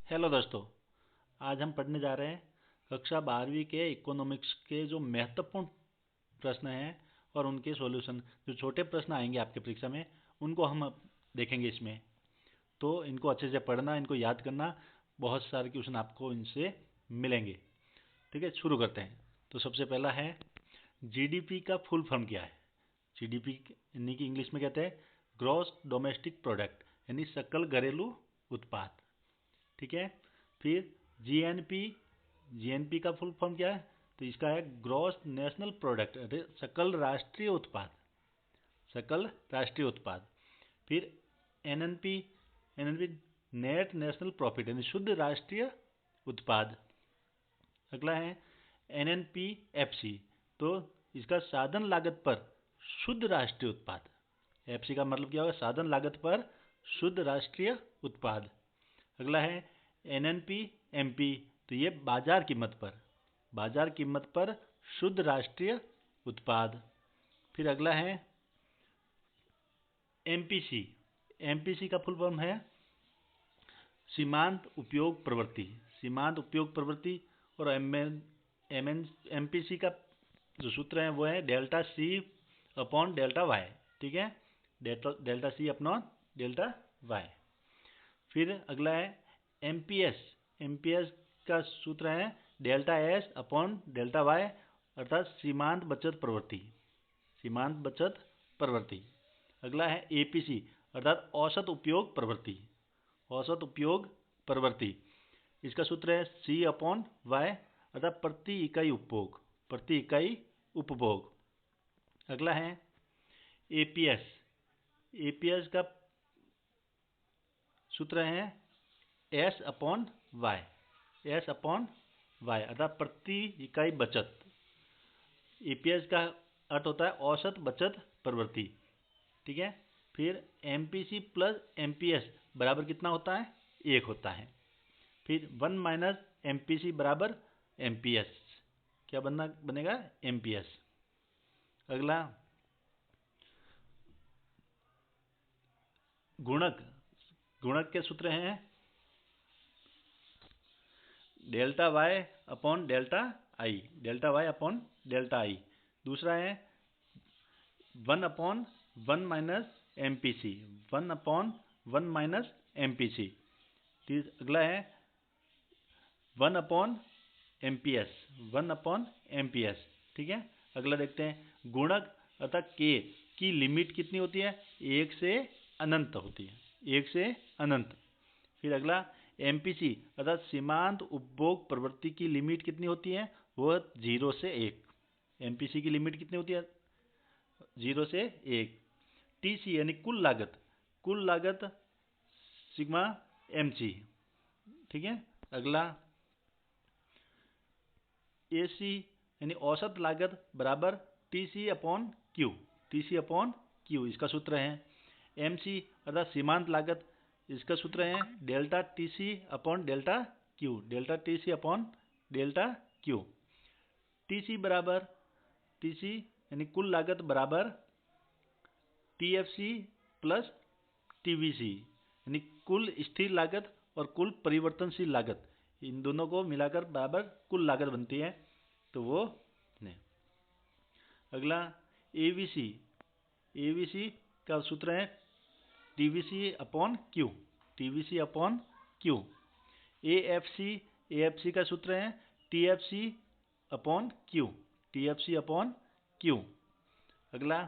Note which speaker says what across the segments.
Speaker 1: Hello दोस्तों, आज हम पढ़ने जा रहे हैं कक्षा 12वीं के इकोनॉमिक्स के जो महत्वपूर्ण प्रश्न हैं और उनके सॉल्यूशन। जो छोटे प्रश्न आएंगे आपके परीक्षा में उनको हम अब देखेंगे इसमें। तो इनको अच्छे से पढ़ना, इनको याद करना। बहुत सारे क्वेश्चन आपको इनसे मिलेंगे। ठीक है, शुरू करते हैं। तो सबसे पहला है, जीडीपी का फुल फॉर्म क्या है? जीडीपी यानी कि इंग्लिश में कहते हैं ग्रॉस डोमेस्टिक प्रोडक्ट, यानी सकल घरेलू उत्पाद। ठीक है। फिर जीएनपी, जीएनपी का फुल फॉर्म क्या है? तो इसका है ग्रॉस नेशनल प्रोडक्ट, सकल राष्ट्रीय उत्पाद, सकल राष्ट्रीय उत्पाद। फिर NNP, NNP net national profit, यानी शुद्ध राष्ट्रीय उत्पाद। अगला है एनएनपीएफसी, तो इसका साधन लागत पर शुद्ध राष्ट्रीय उत्पाद। एफसी का मतलब क्या होगा? साधन लागत पर शुद्ध राष्ट्रीय उत्पाद। अगला है एनएनपीएमपी, तो ये बाजार कीमत पर, बाजार कीमत पर शुद्ध राष्ट्रीय उत्पाद। फिर अगला है एमपीसी, एमपीसी का फुल फॉर्म है सीमांत उपयोग प्रवृत्ति, सीमांत उपयोग प्रवृत्ति। और एमपीसी का जो सूत्र है वो है delta C upon delta Y. ठीक है, delta C upon delta Y. फिर अगला है एमपीएस, एमपीएस का सूत्र है delta S upon delta Y, अर्थात सीमांत बचत प्रवृत्ति, सीमांत बचत प्रवृत्ति। अगला है एपीसी, अर्थात औसत उपयोग प्रवृत्ति, औसत उपयोग प्रवृत्ति। इसका सूत्र है सी अपॉन वाई, अर्थात प्रति इकाई उपभोग, प्रति इकाई उपभोग। अगला है एपीएस, एपीएस का सूत्र है S upon Y, S upon Y, अर्थात प्रति इकाई बचत। ईपीएस का अर्थ होता है औसत बचत प्रवृत्ति। ठीक है। फिर एमपीसी प्लस एमपीएस बराबर कितना होता है? 1 होता है। फिर 1 माइनस एमपीसी बराबर एमपीएस, क्या बनेगा? एमपीएस। अगला गुणक, गुणक के सूत्र हैं delta Y upon delta I, delta Y upon delta I. दूसरा है 1 upon 1 minus M P C, 1 upon 1 minus M P C. अगला है 1 upon M P S, 1 upon M P S. ठीक है। अगला देखते हैं गुणक अर्थात के की लिमिट कितनी होती है? 1 से अनंत होती है, 1 से अनंत। फिर अगला एमपीसी अर्थात सीमांत उपभोग प्रवृत्ति की लिमिट कितनी होती है? वो 0 से 1। एमपीसी की लिमिट कितनी होती है? 0 से 1। टीसी यानी कुल लागत, कुल लागत सिग्मा एमसी। ठीक है। अगला एसी यानी औसत लागत बराबर TC upon Q, TC upon Q. इसका सूत्र है एमसी अर्थात सीमांत लागत, इसका सूत्र है delta TC upon delta Q, delta TC upon delta Q. TC बराबर, टीसी यानी कुल लागत बराबर टीएफसी प्लस टीवीसी, यानी कुल स्थिर लागत और कुल परिवर्तनशील लागत, इन दोनों को मिलाकर बराबर कुल लागत बनती है। तो वो नहीं। अगला एवीसी, एवीसी का सूत्र है TVC upon Q, TVC upon Q. AFC, AFC का सूत्र है TFC upon Q, TFC upon Q. अगला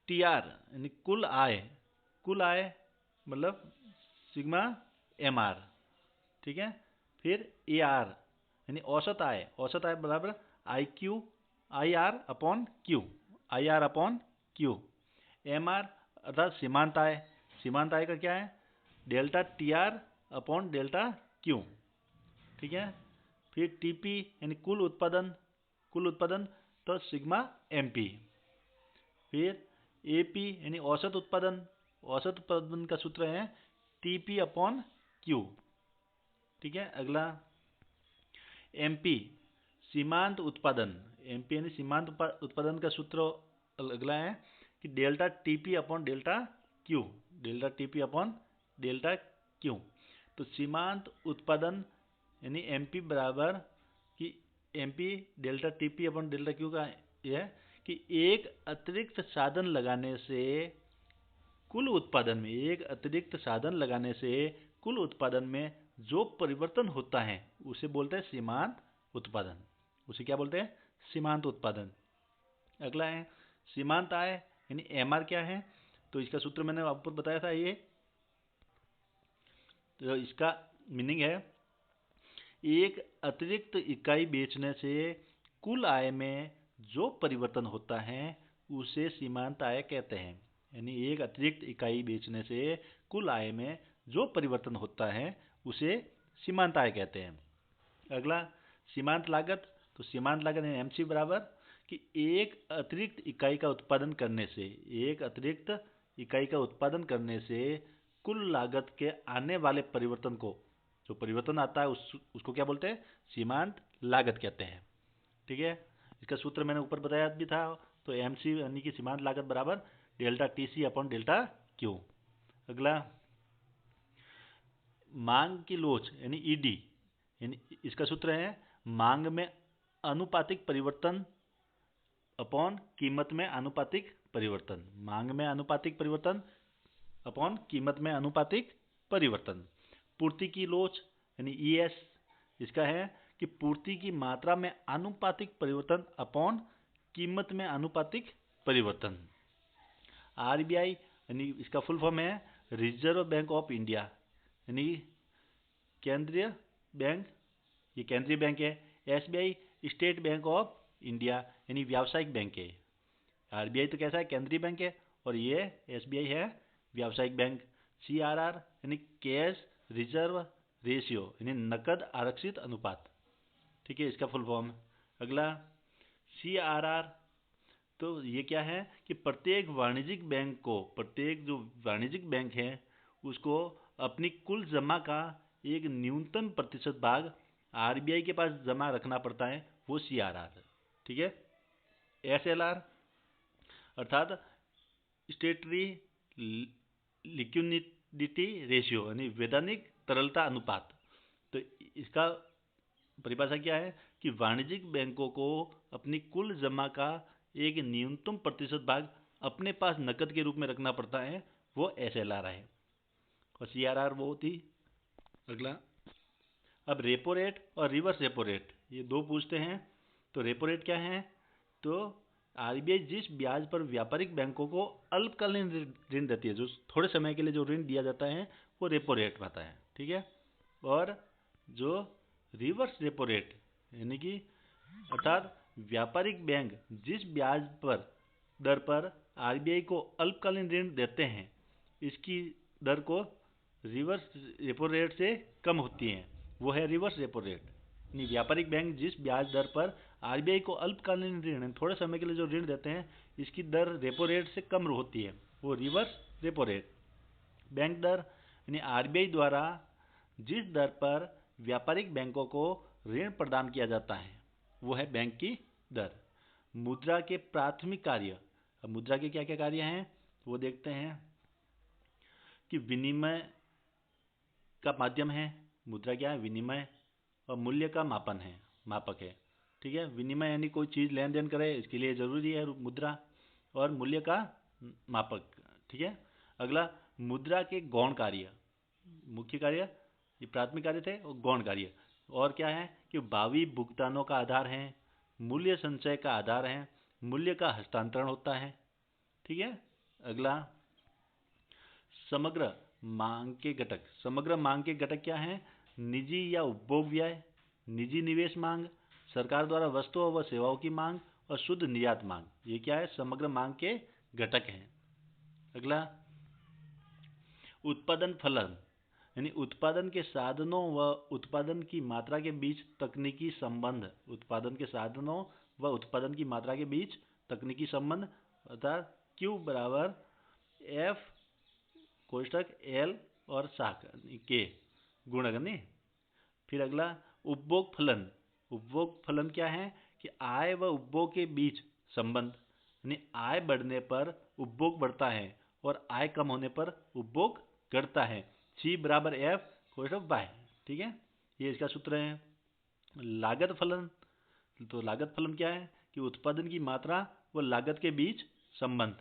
Speaker 1: टीआर यानी कुल आय, कुल आय मतलब सिग्मा एमआर। ठीक है। फिर एआर यानी औसत आय, औसत आय बराबर I Q, I R upon Q, I R upon Q. MR अर्थात सीमांत आय, सीमांत आय का क्या है? Delta T R upon delta Q. ठीक है। फिर टीपी यानी कुल उत्पादन, कुल उत्पादन तो सिग्मा एमपी। फिर एपी यानी औसत उत्पादन, औसत उत्पादन का सूत्र है टीपी अपॉन क्यू। ठीक है। अगला एमपी सीमांत उत्पादन, एमपी यानी सीमांत उत्पादन का सूत्र अगला है कि delta TP upon delta Q, delta TP upon delta Q. तो सीमांत उत्पादन यानी एमपी बराबर कि एमपी डेल्टा टीपी अपन डेल्टा क्यू का यह है कि एक अतिरिक्त साधन लगाने से कुल उत्पादन में, एक अतिरिक्त साधन लगाने से कुल उत्पादन में जो परिवर्तन होता है उसे बोलते हैं सीमांत उत्पादन। उसे क्या बोलते हैं? सीमांत उत्पादन। अगला है सीमांत आय यानी एमआर क्या है? तो इसका सूत्र मैंने आपको बताया था ये। तो इसका मीनिंग है एक अतिरिक्त इकाई बेचने से कुल आय में जो परिवर्तन होता है उसे सीमांत आय कहते हैं। यानी एक अतिरिक्त इकाई बेचने से कुल आय में जो परिवर्तन होता है उसे सीमांत आय कहते हैं। अगला सीमांत लागत। तो सीमांत लागत एमसी बराबर कि एक अतिरिक्त इकाई का उत्पादन करने से, एक अतिरिक्त इकाई का उत्पादन करने से कुल लागत के आने वाले परिवर्तन को, जो परिवर्तन आता है उसको क्या बोलते हैं? सीमांत लागत कहते हैं। ठीक है, इसका सूत्र मैंने ऊपर बताया भी था। तो एमसी यानी कि सीमांत लागत बराबर delta TC upon delta Q. अगला मांग की लोच यानी ईडी, यानी इसका सूत्र है मांग में अनुपातिक परिवर्तन अपॉन कीमत में अनुपातिक परिवर्तन। मांग में अनुपातिक परिवर्तन अपॉन कीमत में अनुपातिक परिवर्तन। पूर्ति की लोच यानी ईएस, इसका है कि पूर्ति की मात्रा में अनुपातिक परिवर्तन अपॉन कीमत में अनुपातिक परिवर्तन। आरबीआई यानी इसका फुल फॉर्म है रिजर्व बैंक ऑफ इंडिया, यानी केंद्रीय बैंक, ये केंद्रीय बैंक है। SBI state bank of India यानी व्यावसायिक बैंक है। आरबीआई तो कैसा है? केंद्रीय बैंक है, और ये एसबीआई है व्यावसायिक बैंक। सीआरआर यानी कैश रिजर्व रेशियो यानी नकद आरक्षित अनुपात। ठीक है, इसका फुल फॉर्म। अगला सीआरआर, तो ये क्या है कि प्रत्येक वाणिज्यिक बैंक को, प्रत्येक जो वाणिज्यिक बैंक है उसको अपनी कुल जमा का एक न्यूनतम प्रतिशत भाग आरबीआई के पास जमा रखना पड़ता है, वो सीआरआर। ठीक है, एसएलआर अर्थात स्टेटरी लिक्विडिटी रेशियो यानी वैधानिक तरलता अनुपात। तो इसका परिभाषा क्या है कि वाणिज्यिक बैंकों को अपनी कुल जमा का एक न्यूनतम प्रतिशत भाग अपने पास नकद के रूप में रखना पड़ता है, वो एसएलआर है, और सीआरआर वो थी। अगला अब रेपो रेट और रिवर्स रेपो रेट, ये दो पूछते हैं। तो रेपो रेट क्या है? तो आरबीआई जिस ब्याज पर व्यापारिक बैंकों को अल्पकालीन ऋण देती है, जो थोड़े समय के लिए जो ऋण दिया जाता है वो रेपो रेट आता है। ठीक है, और जो रिवर्स रेपो रेट यानी कि अर्थात व्यापारिक बैंक जिस ब्याज पर दर पर आरबीआई को अल्पकालीन ऋण देते हैं, इसकी दर को रिवर्स रेपो रेट से कम होती है, वो है रिवर्स रेपो रेट। यानी व्यापारिक बैंक जिस ब्याज दर पर आरबीआई को अल्पकालीन ऋण, थोड़े समय के लिए जो ऋण देते हैं, इसकी दर रेपो रेट से कम होती है, वो रिवर्स रेपो रेट। बैंक दर यानी आरबीआई द्वारा जिस दर पर व्यापारिक बैंकों को ऋण प्रदान किया जाता है, वो है बैंक की दर। मुद्रा के प्राथमिक कार्य, अब मुद्रा के क्या क्या कार्य हैं वो देखते हैं कि विनिमय का माध्यम है। मुद्रा क्या है? विनिमय, और मूल्य का मापन है, मापक है। ठीक है, विनिमय यानी कोई चीज़ लेन देन करे, इसके लिए जरूरी है मुद्रा, और मूल्य का मापक। ठीक है, अगला मुद्रा के गौण कार्य, मुख्य कार्य ये प्राथमिक कार्य थे, और गौण कार्य और क्या है कि भावी भुगतानों का आधार है, मूल्य संचय का आधार है, मूल्य का हस्तांतरण होता है। ठीक है, अगला समग्र मांग के घटक। समग्र मांग के घटक क्या हैं? निजी या उपभोग व्यय, निजी निवेश मांग, सरकार द्वारा वस्तुओं व सेवाओं की मांग, और शुद्ध निर्यात मांग। ये क्या है? समग्र मांग के घटक हैं। अगला उत्पादन फलन यानी उत्पादन के साधनों व उत्पादन की मात्रा के बीच तकनीकी संबंध। उत्पादन के साधनों व उत्पादन की मात्रा के बीच तकनीकी संबंध, अर्थात Q बराबर F कोष्ठक L और शाख K गुणक। फिर अगला उपभोग फलन। उपभोग फलन क्या है कि आय व उपभोग के बीच संबंध, यानी आय बढ़ने पर उपभोग बढ़ता है और आय कम होने पर उपभोग घटता है। C बराबर F कोस ऑफ Y, ठीक है। ये इसका सूत्र है। लागत फलन, तो लागत फलन क्या है कि उत्पादन की मात्रा व लागत के बीच संबंध,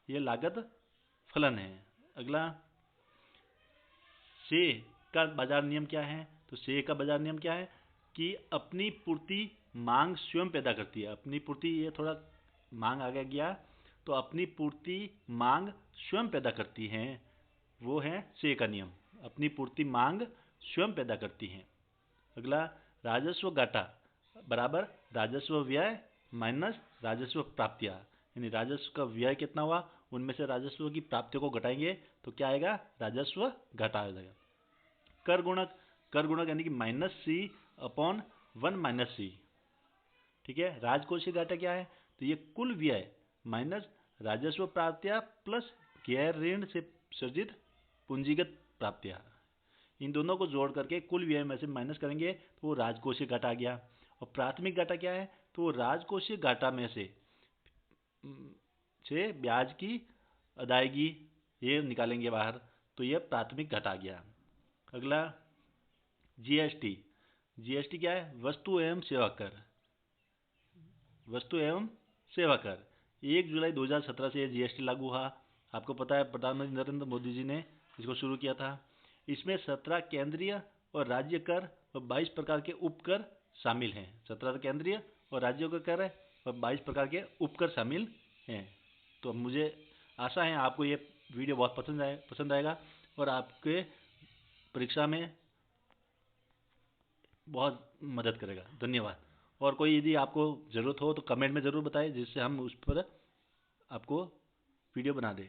Speaker 1: ये लागत फलन है। अगला से का बाजार नियम क्या है, तो से का बाजार नियम क्या है कि अपनी पूर्ति मांग स्वयं पैदा करती है। अपनी पूर्ति, ये थोड़ा मांग आगे गया, तो अपनी पूर्ति मांग स्वयं पैदा करती है, वो है से का नियम। अपनी पूर्ति मांग स्वयं पैदा करती है। अगला राजस्व घाटा बराबर राजस्व व्यय माइनस राजस्व प्राप्तियां, यानी राजस्व का व्यय कितना हुआ, उनमें से राजस्व की प्राप्तियों को घटाएंगे तो क्या आएगा, राजस्व घाटा आ जाएगा। कर गुणक, कर गुणक यानी कि माइनस सी अपॉन 1 माइनस सी, ठीक है। राजकोषीय घाटा क्या है, तो ये कुल व्यय माइनस राजस्व प्राप्तियां प्लस गैर ऋण से सृजित पूंजीगत प्राप्तियां, इन दोनों को जोड़ करके कुल व्यय में से माइनस करेंगे तो वो राजकोषीय घाटा आ गया। और प्राथमिक घाटा क्या है, तो वो राजकोषीय घाटा में से ब्याज की अदायगी ये निकालेंगे बाहर, तो ये प्राथमिक घाटा आ गया। अगला जीएसटी, जीएसटी क्या है, वस्तु एवं सेवा कर, वस्तु एवं सेवा कर। 1 जुलाई 2017 से ये जीएसटी लागू हुआ। आपको पता है प्रधानमंत्री नरेंद्र मोदी जी ने इसको शुरू किया था। इसमें 17 केंद्रीय और राज्य कर और 22 प्रकार के उपकर शामिल हैं। 17 केंद्रीय और राज्यों के कर है और 22 प्रकार के उपकर शामिल हैं। तो मुझे आशा है आपको ये वीडियो बहुत पसंद आएगा और आपके परीक्षा में बहुत मदद करेगा। धन्यवाद। और कोई यदि आपको ज़रूरत हो तो कमेंट में ज़रूर बताएं, जिससे हम उस पर आपको वीडियो बना दें।